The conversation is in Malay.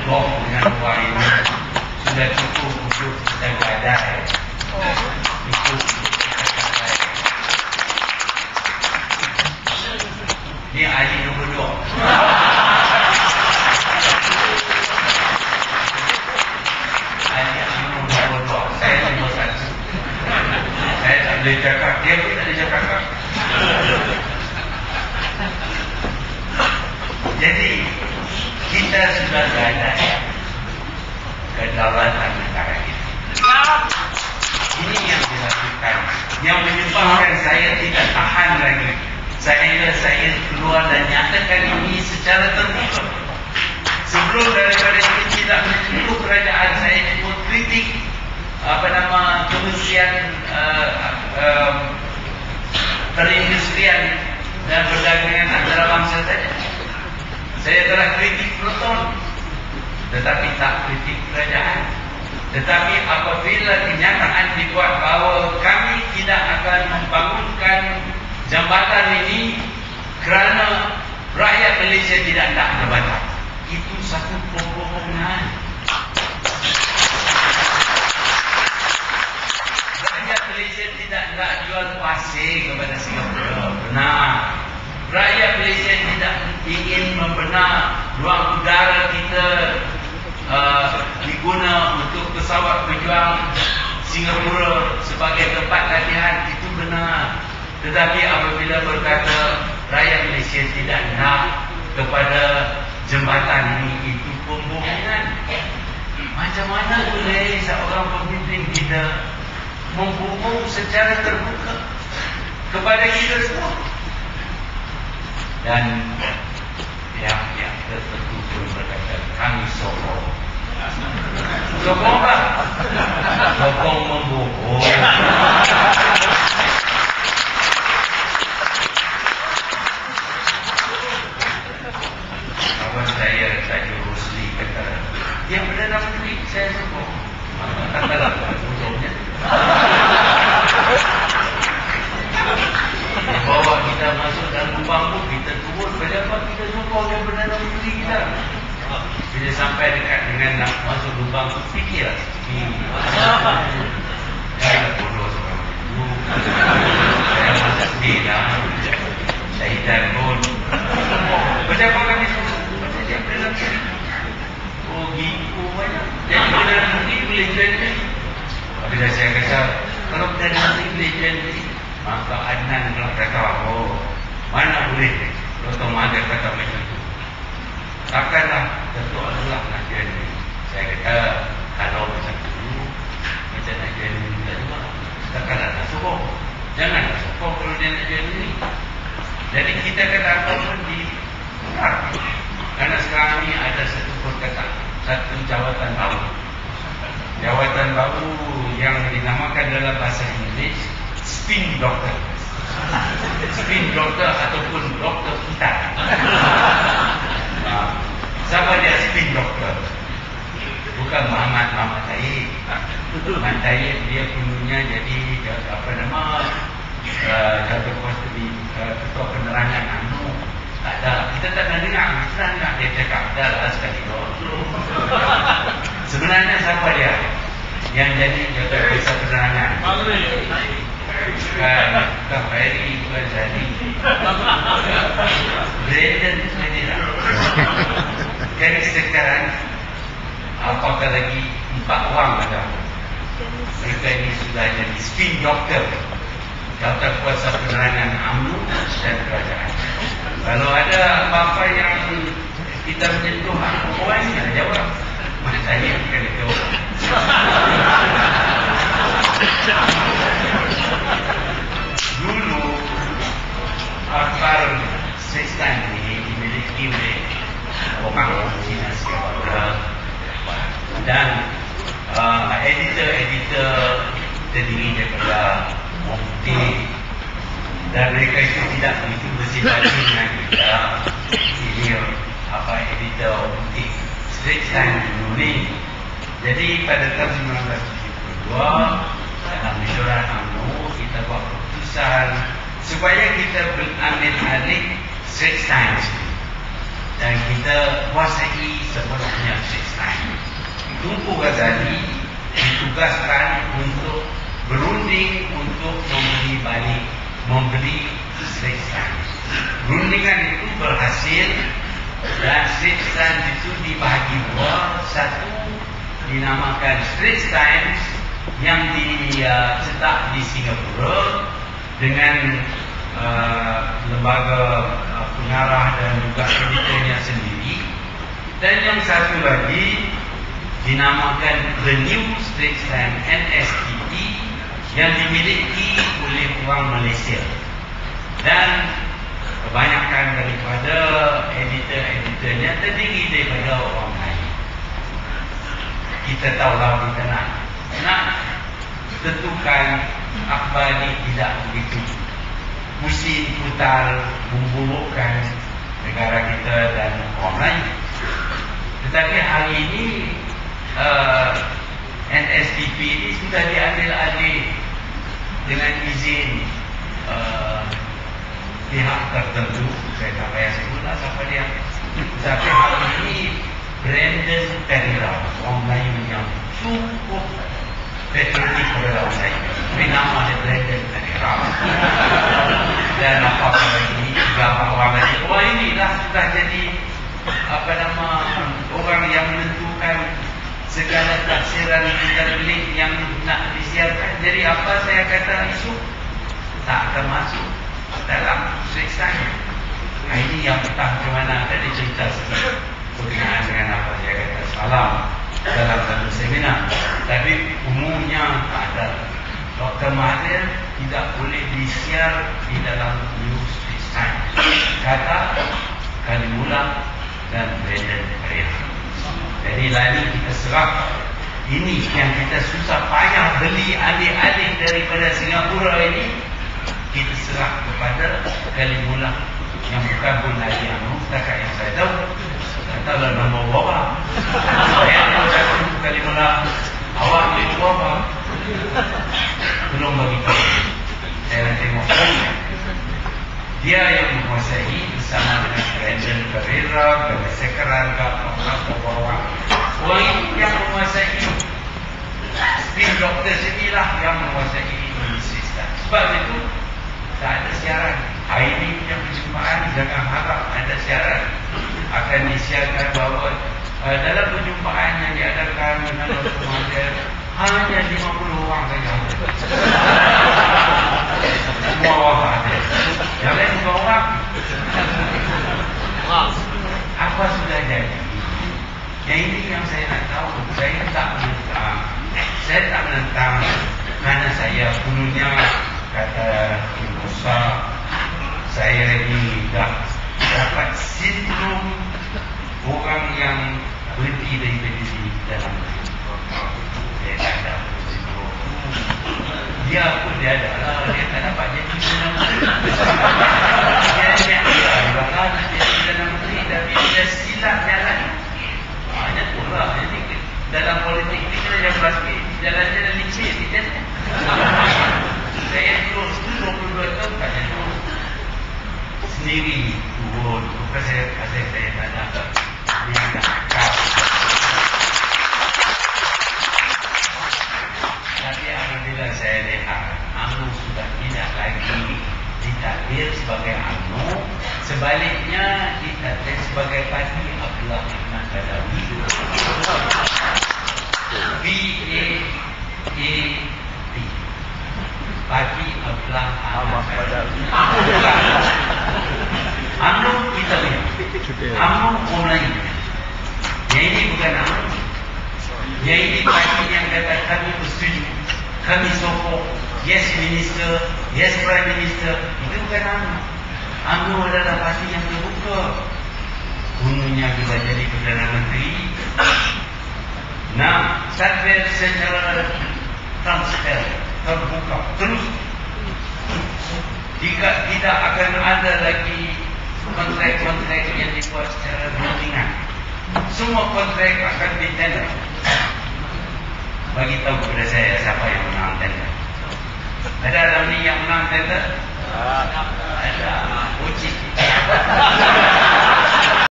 Bob dengan uang ini sudah cukup untuk kita gadai. Cukup untuk kita gadai. Ini ahli nombor 2. Ahli nombor 2. Saya nombor 1. Saya tak boleh cakap. Dia pun tak boleh cakap. Jadi kita sudah gadai kedaulatan negara kita. Ini yang dilakukan, yang menyebabkan saya tidak tahan lagi. Saya keluar dan nyatakan ini secara terbuka. Sebelum daripada itu tidak menyentuh kerajaan, saya pun kritik Kementerian Perindustrian dan Perdagangan Antarabangsa saja. Saya telah kritik Proton, tetapi tak kritik kerajaan. Tetapi apabila kenyataan dibuat bahawa kami tidak akan membangunkan jambatan ini kerana rakyat Malaysia tidak nak jambatan, itu satu pembohongan. Rakyat Malaysia tidak nak jual pasir kepada Singapura. Benar. Rakyat Malaysia tidak ingin membenar ruang udara kita diguna untuk pesawat pejuang Singapura sebagai tempat latihan. Itu benar. Tetapi apabila berkata rakyat Malaysia tidak nak kepada jembatan ini, itu pembohongan. Macam mana boleh seorang pemimpin kita membohong secara terbuka kepada kita semua? Dan pihak-pihak tertentu pun berkata kami sokong. Sokong apa? Sokong membohong. Kawan saya Taji Rosli kata, yang Perdana Menteri saya sokong. Katalah ujungnya. Dia bawa kita masuk dalam lubang tu, kita turun. Kenapa kita sokong yang Perdana Menteri kita? Bila sampai dekat dengan nak masuk lubang tu, fikirlah. Saya bodoh seorang itu. Saya masuk sedih lah. Syahidan pun. Kenapa kami sokong? Macam dia Perdana Menteri. Oh gitu banyak. Jadi Perdana Menteri boleh jadi. Bila saya kata, kalau Perdana Menteri boleh jadi, maka Adnan kalau kata, oh mana boleh Dr. Mahathir kata macam tu. Takkanlah Datuk Abdullah nak jadi. Saya kata kalau macam tu, macam nak jadi tak juga. Takkanlah tak sokong. Janganlah sokong kalau dia nak jadi ni. Jadi kita kata apa pun dikurang. Kerana sekarang ni ada satu perkataan, satu jawatan baru. Jawatan baru yang dinamakan dalam bahasa Inggeris spin doctor. Spin doctor ataupun doktor hitam. Siapa dia spin doctor? Bukan Muhammad Taib. Muhammad Taib dia punya jadi ketua penerangan UMNO. Tak ada. Kita tak nak dengar. Kita tak nak dia cakap dah lah sekali dua. Sebenarnya siapa dia? Yang jadi ketua besar penerangan. Bukan Ferry, bukan Zali. Brandon Manila. Kan sekarang apakah lagi 4 orang ada. Mereka ini sudah jadi spin doctor. Doktor kuasa penerangan UMNO dan kerajaan. Kalau ada apa-apa yang kita menyentuh orang ni, jawab. Saya akan jawab. Dulu akhbar Sextan ini dimiliki oleh orang Cina Singapura dan editor terdiri daripada Mufti, dan mereka itu tidak begitu bersimpati dengan kita. Ini editor Mufti Sextan dulu ni. Jadi pada tahun 1972 dalam mesyuarat UMNO kita buat keputusan supaya kita mengambil alih Straits Times dan kita kuasai sepenuhnya Straits Times. Tunku Ghazali ditugaskan untuk berunding untuk membeli Straits Times. Rundingan itu berhasil dan Straits Times itu dibagi dua. Satu dinamakan Straits Times yang dicetak di Singapura dengan lembaga pengarah dan juga editornya sendiri, dan yang satu lagi dinamakan The New Straits Times NSTT yang dimiliki oleh orang Malaysia, dan kebanyakan daripada editor-editornya terdiri daripada orang lain. Kita tahulah kita nak tentukan akhbar ini tidak begitu pusing putar memburukkan negara kita dan orang lain. Tetapi hari ini NSTP ini sudah diambil alih dengan izin pihak tertentu. Saya tak payah sebutlah siapa dia. Tetapi hari ini Brandon Pereira, orang Melayu yang cukup patriotik kepada orang Melayu, nama dia Brandon Pereira, dan apa lagi beberapa orang lagi. Orang inilah sudah jadi orang yang menentukan segala tafsiran pelik yang nak disiarkan. Jadi apa saya kata isu tak termasuk dalam Straits Times. Ini yang entah ke mana tadi cerita sedikit berkenaan dengan apa saya kata semalam dalam satu seminar. Tapi umumnya tak ada. Dr. Mahathir tidak boleh disiar di dalam New Straits Times. Kata Kalimullah dan Brandon Pereira. Jadi lalu kita serah. Ini yang kita susah payah beli alih-alih daripada Singapura ini, kita serah kepada Kalimullah yang bukan pun lagi setakat yang saya tahu. Katalah nama bapa. Saya tahu satu Kalimullah, awak ni bapa. Belum bagi tahu. Saya nak tengok dia yang menguasai bersama dengan Brandon Pereira, Bebe Sekeran, orang ini yang menguasai. Spin Doctor sinilah yang menguasai sistem. Sebab itu tak ada siaran. Hari ini punya perjumpaan, jangan harap ada siaran. Akan disiarkan bahawa dalam perjumpaan yang diadakan dengan Dr. Mahathir hanya 50 orang saja. Semua orang ada. Yang lain bukan orang. Apa sudah jadi? Yang ini yang saya nak tahu. Saya tak menentang. Saya tak menentang kerana saya dulunya kata Musa, saya ini dah dapat sindrom orang yang berhenti daripada diri dalam saya tak ada sindrom. Dia pun dia ada lah. Dia tak dapat jadi Perdana Menteri. Dia bakal jadi Perdana Menteri, tapi dia silap jalan. Hanya itulah. Jadi dalam politik ni kita jangan basket. Jalan-jalan licin. Saya terus 22 tahun tak jadi sendiri turun. Bukan saya tak ada. Dia akan akal. Tapi apabila saya lihat UMNO sudah tidak lagi ditakdir sebagai UMNO, sebaliknya ditakdir sebagai Parti Abdullah Ahmad Badawi, BAAP, Parti Abdullah Ahmad Badawi. UMNO kita lihat UMNO online. Yang ini bukan UMNO. Yang ini parti yang kata kami bersetuju, kami sokong, yes minister, yes prime minister. Itu bukan UMNO. UMNO adalah parti yang terbuka. Gunanya bila jadi Perdana Menteri, sampai secara transparent, terbuka, terus. Jika tidak akan ada lagi kontrak-kontrak yang dibuat secara berundingan, semua kontrak akan ditender. Bagi tahu kepada saya siapa yang menang tender. Ada dalam ni yang menang tender? Ada. Uji.